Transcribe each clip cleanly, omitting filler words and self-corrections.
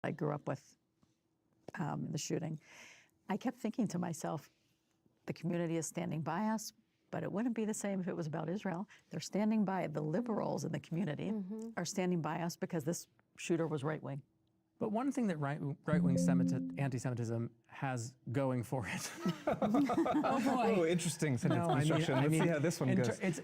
I grew up with the shooting. I kept thinking to myself, the community is standing by us, but it wouldn't be the same if it was about Israel. They're standing by, the liberals in the community are standing by us because this shooter was right-wing. But one thing that right-wing anti-Semitism has going for it. Oh, interesting sentence construction. Let's see how this one goes.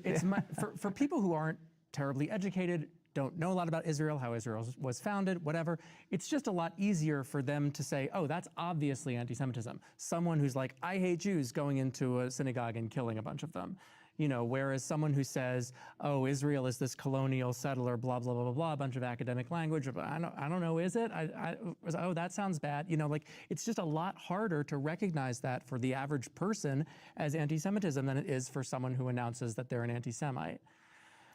For people who aren't terribly educated, don't know a lot about Israel, how Israel was founded, whatever, it's just a lot easier for them to say, oh, that's obviously anti-Semitism. Someone who's like, I hate Jews, going into a synagogue and killing a bunch of them. You know, whereas someone who says, oh, Israel is this colonial settler, blah, blah, blah, blah, blah, a bunch of academic language, I don't know, is it? Oh, that sounds bad. You know, like, it's just a lot harder to recognize that for the average person as anti-Semitism than it is for someone who announces that they're an anti-Semite.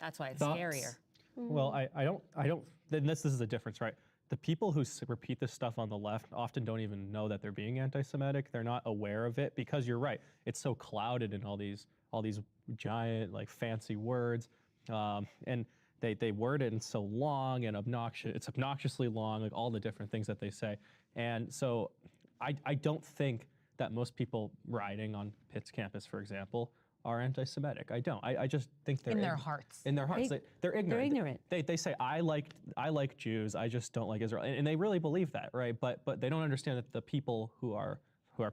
That's why it's scarier. Well, I don't, then this is the difference, right? The people who repeat this stuff on the left often don't even know that they're being anti-Semitic. They're not aware of it because you're right. It's so clouded in all these giant, like, fancy words. And they word it in so long and it's obnoxiously long, like all the different things that they say. And so I don't think that most people rioting on Pitt's campus, for example, are anti-Semitic. I don't. I just think they're in their hearts. In their hearts, they're ignorant. They're ignorant. They say I like Jews. I just don't like Israel, and they really believe that, right? But they don't understand that the people who are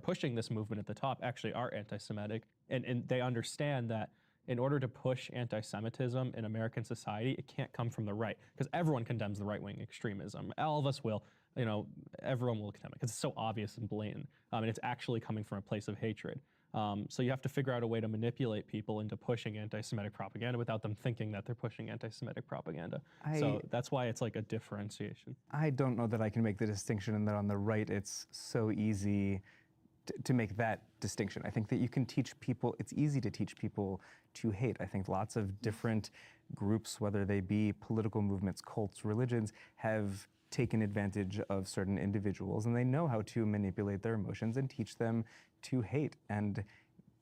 pushing this movement at the top actually are anti-Semitic, and they understand that in order to push anti-Semitism in American society, it can't come from the right, because everyone condemns the right-wing extremism. All of us will. You know, everyone will condemn it because it's so obvious and blatant, and it's actually coming from a place of hatred. So you have to figure out a way to manipulate people into pushing anti-Semitic propaganda without them thinking that they're pushing anti-Semitic propaganda. So that's why it's like a differentiation. I don't know that I can make the distinction, and that on the right it's so easy to make that distinction. I think that you can teach people, it's easy to teach people to hate. I think lots of different groups, whether they be political movements, cults, religions, have taken advantage of certain individuals, and they know how to manipulate their emotions and teach them to hate. And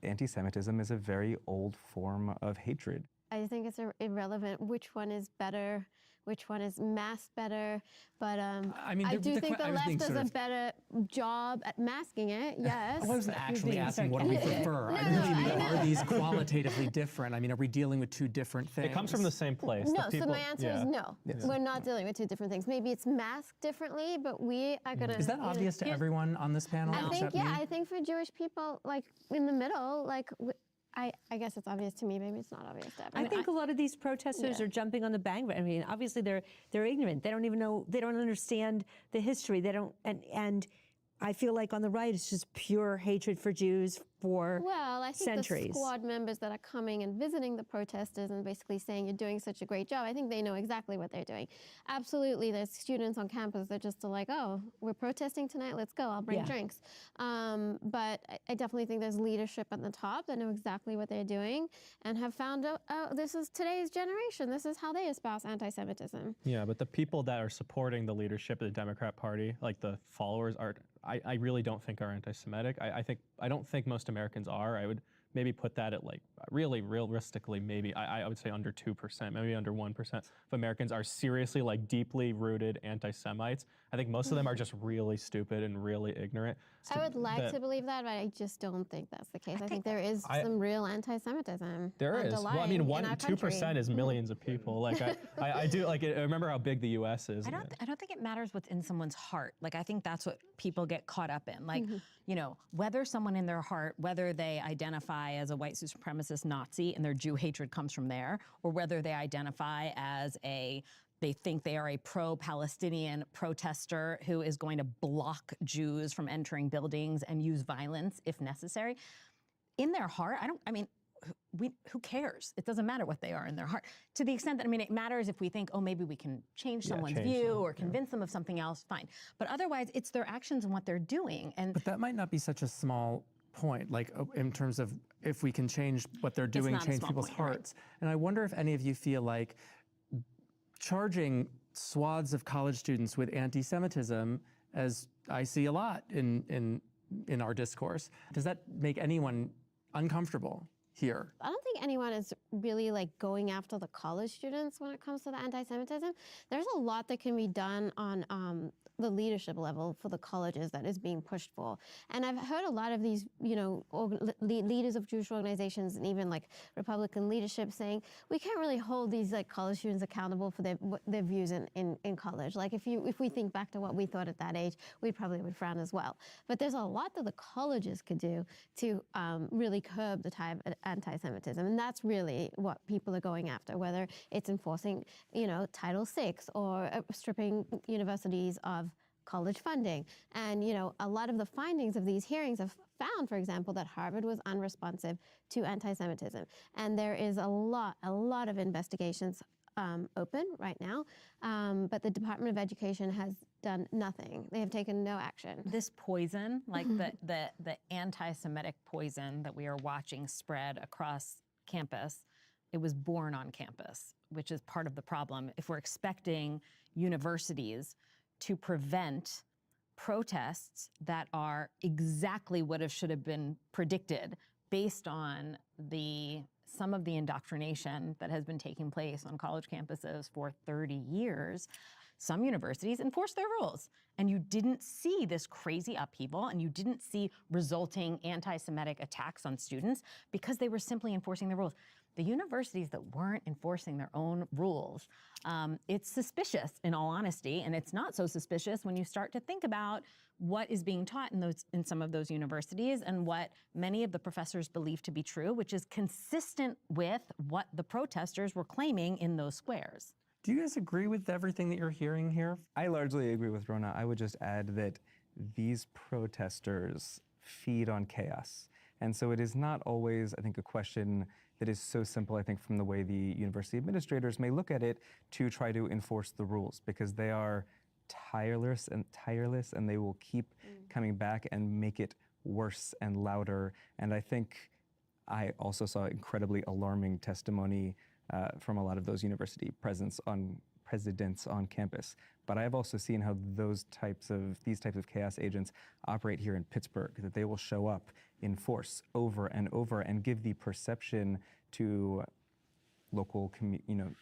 anti-Semitism is a very old form of hatred. I think it's irrelevant which one is better, which one is masked better, but I do think the left does a better job at masking it, yes. I wasn't actually asking what do we prefer. I really mean, are these qualitatively different? I mean, are we dealing with two different things? It comes from the same place. No, so my answer is no. Yes. We're not dealing with two different things. Maybe it's masked differently, but we are going to... Is that obvious to everyone on this panel? I think for Jewish people, like, in the middle, like... I guess it's obvious to me. Maybe it's not obvious to everyone. I think a lot of these protesters are jumping on the bandwagon. I mean, obviously they're ignorant. They don't even know. They don't understand the history. They don't. And I feel like on the right, it's just pure hatred for Jews for centuries. Well, I think the squad members that are coming and visiting the protesters and basically saying you're doing such a great job, I think they know exactly what they're doing. Absolutely, there's students on campus that just are like, oh, we're protesting tonight, let's go, I'll bring drinks. But I definitely think there's leadership at the top that know exactly what they're doing and have found out, oh, this is today's generation, this is how they espouse anti-Semitism. Yeah, but the people that are supporting the leadership of the Democrat Party, like the followers, I really don't think are anti-Semitic. I don't think most Americans are. I would maybe put that at, like, really realistically, maybe I would say under 2%, maybe under 1% of Americans are seriously, like, deeply rooted anti-Semites. I think most of them are just really stupid and really ignorant. I would like to believe that, but I just don't think that's the case. I think there is some real anti-Semitism. There is. Well, I mean, 2% is millions of people. Like, I do, like, I remember how big the U.S. is. I don't think it matters what's in someone's heart. Like, I think that's what people get caught up in. Like, you know, whether someone in their heart, whether they identify as a white supremacist Nazi and their Jew hatred comes from there, or whether they identify as they think they are a pro-Palestinian protester who is going to block Jews from entering buildings and use violence if necessary. In their heart, who cares? It doesn't matter what they are in their heart. To the extent that, it matters if we think, oh, maybe we can change someone's view or convince them of something else, fine. But otherwise, it's their actions and what they're doing. But that might not be such a small point, like in terms of if we can change what they're doing, change people's hearts. Right. And I wonder if any of you feel like charging swaths of college students with anti-Semitism, as I see a lot in our discourse, does that make anyone uncomfortable here? I don't think anyone is really like going after the college students when it comes to the anti-Semitism. There's a lot that can be done on the leadership level for the colleges that is being pushed for. And I've heard a lot of these, leaders of Jewish organizations and even like Republican leadership saying, we can't really hold these like college students accountable for their views in college. Like if we think back to what we thought at that age, we probably would frown as well. But there's a lot that the colleges could do to really curb the tide of anti-Semitism. And that's really what people are going after, whether it's enforcing, Title VI or stripping universities of college funding. And, a lot of the findings of these hearings have found, for example, that Harvard was unresponsive to anti-Semitism. And there is a lot of investigations open right now, but the Department of Education has done nothing. They have taken no action. This poison, like the anti-Semitic poison that we are watching spread across campus, it was born on campus, which is part of the problem. If we're expecting universities to prevent protests that are exactly what should have been predicted based on some of the indoctrination that has been taking place on college campuses for 30 years, some universities enforce their rules. And you didn't see this crazy upheaval, and you didn't see resulting anti-Semitic attacks on students because they were simply enforcing their rules. The universities that weren't enforcing their own rules, it's suspicious in all honesty, and it's not so suspicious when you start to think about what is being taught in some of those universities and what many of the professors believe to be true, which is consistent with what the protesters were claiming in those squares. Do you guys agree with everything that you're hearing here? I largely agree with Rona. I would just add that these protesters feed on chaos. And so it is not always, I think, a question that is so simple, I think, from the way the university administrators may look at it to try to enforce the rules, because they are tireless and they will keep coming back and make it worse and louder. And I think I also saw incredibly alarming testimony from a lot of those university presidents on campus. But I've also seen how these types of chaos agents operate here in Pittsburgh, that they will show up in force over and over and give the perception to local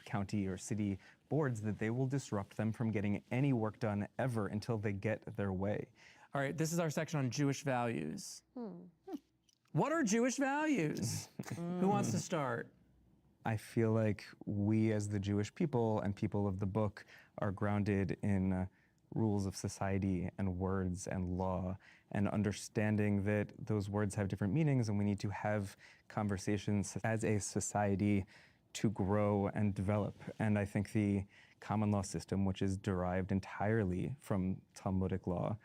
county or city boards that they will disrupt them from getting any work done ever until they get their way. All right, this is our section on Jewish values. What are Jewish values? Who wants to start? I feel like we as the Jewish people and people of the book are grounded in rules of society and words and law, and understanding that those words have different meanings and we need to have conversations as a society to grow and develop. And I think the common law system, which is derived entirely from Talmudic law,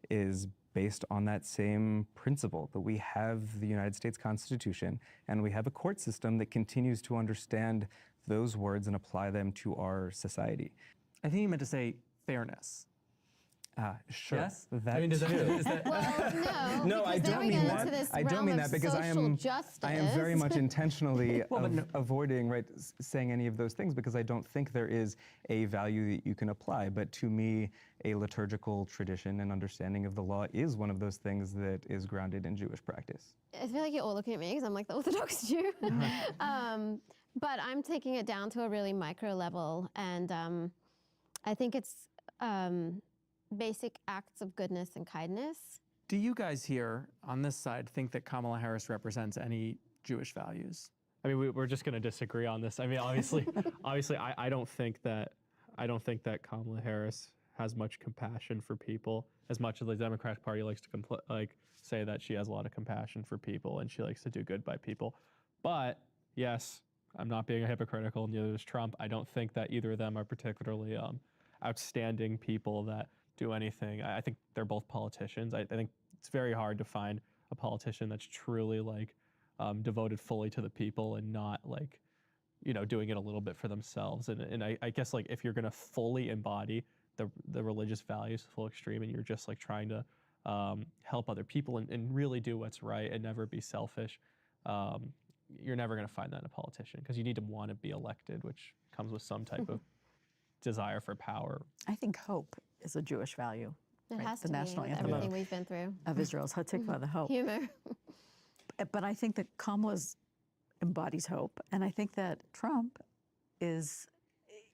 is based on that same principle, that we have the United States Constitution and we have a court system that continues to understand those words and apply them to our society. I think you meant to say fairness. Sure. Yes? That I mean, is that Well, no, No, I because then don't we mean get that. into this I don't realm mean of that because social justice. I am very much intentionally avoiding saying any of those things, because I don't think there is a value that you can apply. But to me, a liturgical tradition and understanding of the law is one of those things that is grounded in Jewish practice. I feel like you're all looking at me because I'm like the Orthodox Jew. But I'm taking it down to a really micro level, and I think it's basic acts of goodness and kindness. Do you guys here on this side think that Kamala Harris represents any Jewish values? I mean, we're just going to disagree on this. I mean, obviously, I don't think that Kamala Harris has much compassion for people, as much as the Democratic Party likes to say that she has a lot of compassion for people and she likes to do good by people. But yes, I'm not being hypocritical, neither is Trump. I don't think that either of them are particularly outstanding people that do anything. I think they're both politicians. I think it's very hard to find a politician that's truly devoted fully to the people and not doing it a little bit for themselves. And I guess if you're gonna fully embody the religious values to the full extreme, and you're just trying to help other people and really do what's right and never be selfish, you're never gonna find that in a politician, because you need to want to be elected, which comes with some type of desire for power. I think hope is a Jewish value. It has the to national be with anthem everything we've been through. of Israel's Hatikva, the hope. Humor. But I think that Kamala's embodies hope. And I think that Trump is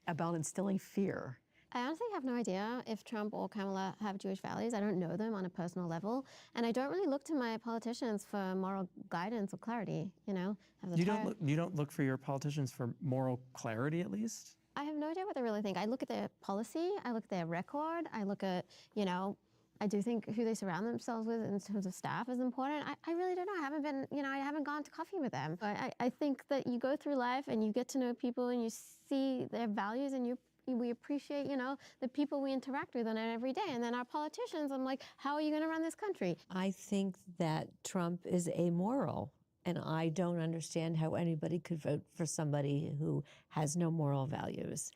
about instilling fear. I honestly have no idea if Trump or Kamala have Jewish values. I don't know them on a personal level. And I don't really look to my politicians for moral guidance or clarity, you know? You don't look for your politicians for moral clarity, at least? I have no idea what they really think. I look at their policy, I look at their record, I look at, you know, I do think who they surround themselves with in terms of staff is important. I really don't know. I haven't been, you know, I haven't gone to coffee with them. But I think that you go through life and you get to know people and you see their values and we appreciate, you know, the people we interact with on it every day. And then our politicians, I'm like, how are you going to run this country? I think that Trump is amoral, and I don't understand how anybody could vote for somebody who has no moral values.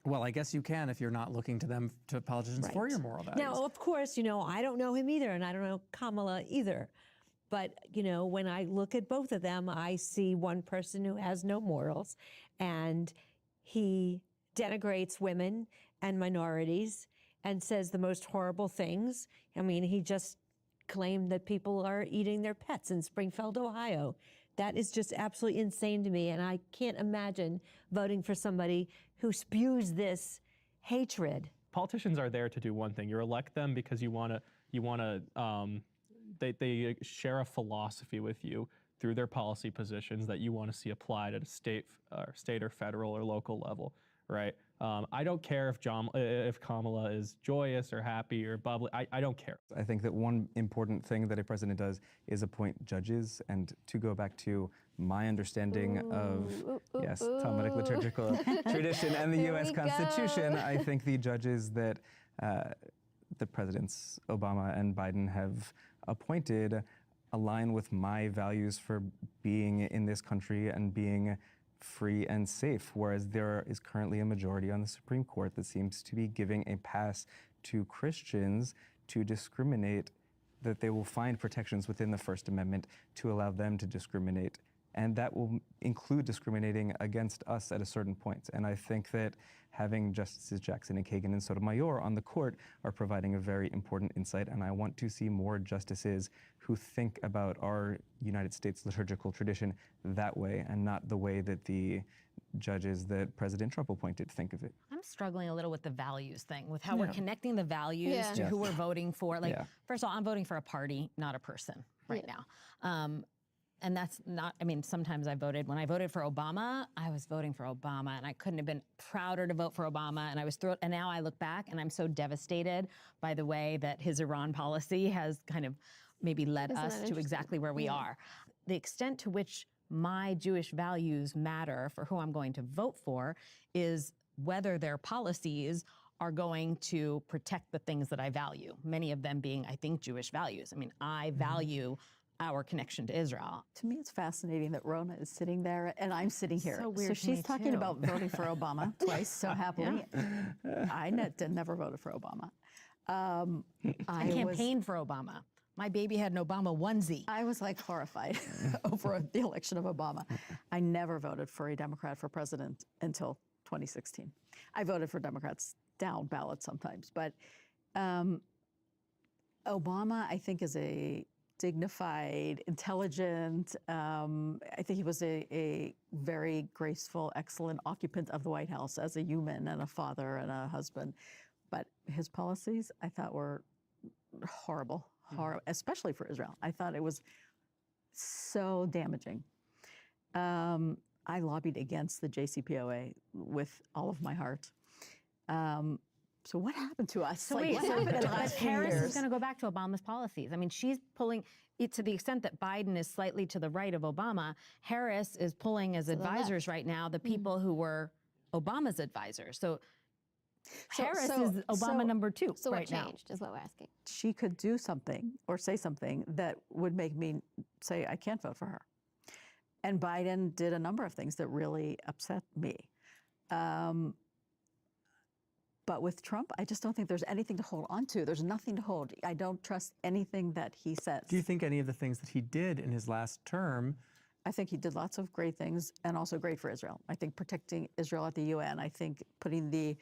Well, I guess you can if you're not looking to politicians for your moral values. Now, of course, you know, I don't know him either, and I don't know Kamala either. But, you know, when I look at both of them, I see one person who has no morals, and he denigrates women and minorities and says the most horrible things. I mean, he just claimed that people are eating their pets in Springfield, Ohio. That is just absolutely insane to me, and I can't imagine voting for somebody who spews this hatred. Politicians are there to do one thing. You elect them because they share a philosophy with you through their policy positions that you want to see applied at a state or federal or local level, right? I don't care if Kamala is joyous or happy or bubbly. I don't care. I think that one important thing that a president does is appoint judges. And to go back to my understanding of, Talmudic liturgical tradition and the U.S. Constitution, I think the judges that the presidents Obama and Biden have appointed align with my values for being in this country and being free and safe, whereas there is currently a majority on the Supreme Court that seems to be giving a pass to Christians to discriminate, that they will find protections within the First Amendment to allow them to discriminate. And that will include discriminating against us at a certain point. And I think that having Justices Jackson and Kagan and Sotomayor on the court are providing a very important insight. And I want to see more justices who think about our United States liturgical tradition that way and not the way that the judges that President Trump appointed think of it. I'm struggling a little with the values thing, with how we're connecting the values to who we're voting for. Like, first of all, I'm voting for a party, not a person right now. And that's not, I mean, sometimes when I voted for Obama, I was voting for Obama, and I couldn't have been prouder to vote for Obama, and I was thrilled. And now I look back and I'm so devastated by the way that his Iran policy has kind of maybe led us to exactly where we are. The extent to which my Jewish values matter for who I'm going to vote for is whether their policies are going to protect the things that I value, many of them being, I think, Jewish values. I mean, I value our connection to Israel. To me, it's fascinating that Rona is sitting there and I'm sitting here. So weird she's talking about voting for Obama twice so happily. I never voted for Obama. I campaigned for Obama. My baby had an Obama onesie. I was like horrified over the election of Obama. I never voted for a Democrat for president until 2016. I voted for Democrats down ballot sometimes, but Obama, I think, is a dignified, intelligent. I think he was a very graceful, excellent occupant of the White House as a human and a father and a husband. But his policies, I thought, were horrible, especially for Israel. I thought it was so damaging. I lobbied against the JCPOA with all of my heart. So what happened to us? So wait, Harris is going to go back to Obama's policies. I mean, she's pulling it to the extent that Biden is slightly to the right of Obama. Harris is pulling as advisors right now the people who were Obama's advisors. So Harris is Obama number 2 So right now. what changed is what we're asking. She could do something or say something that would make me say, I can't vote for her. And Biden did a number of things that really upset me. But with Trump, I just don't think there's anything to hold on to. There's nothing to hold. I don't trust anything that he says. Do you think any of the things that he did in his last term? I think he did lots of great things and also great for Israel. I think protecting Israel at the UN, I think putting the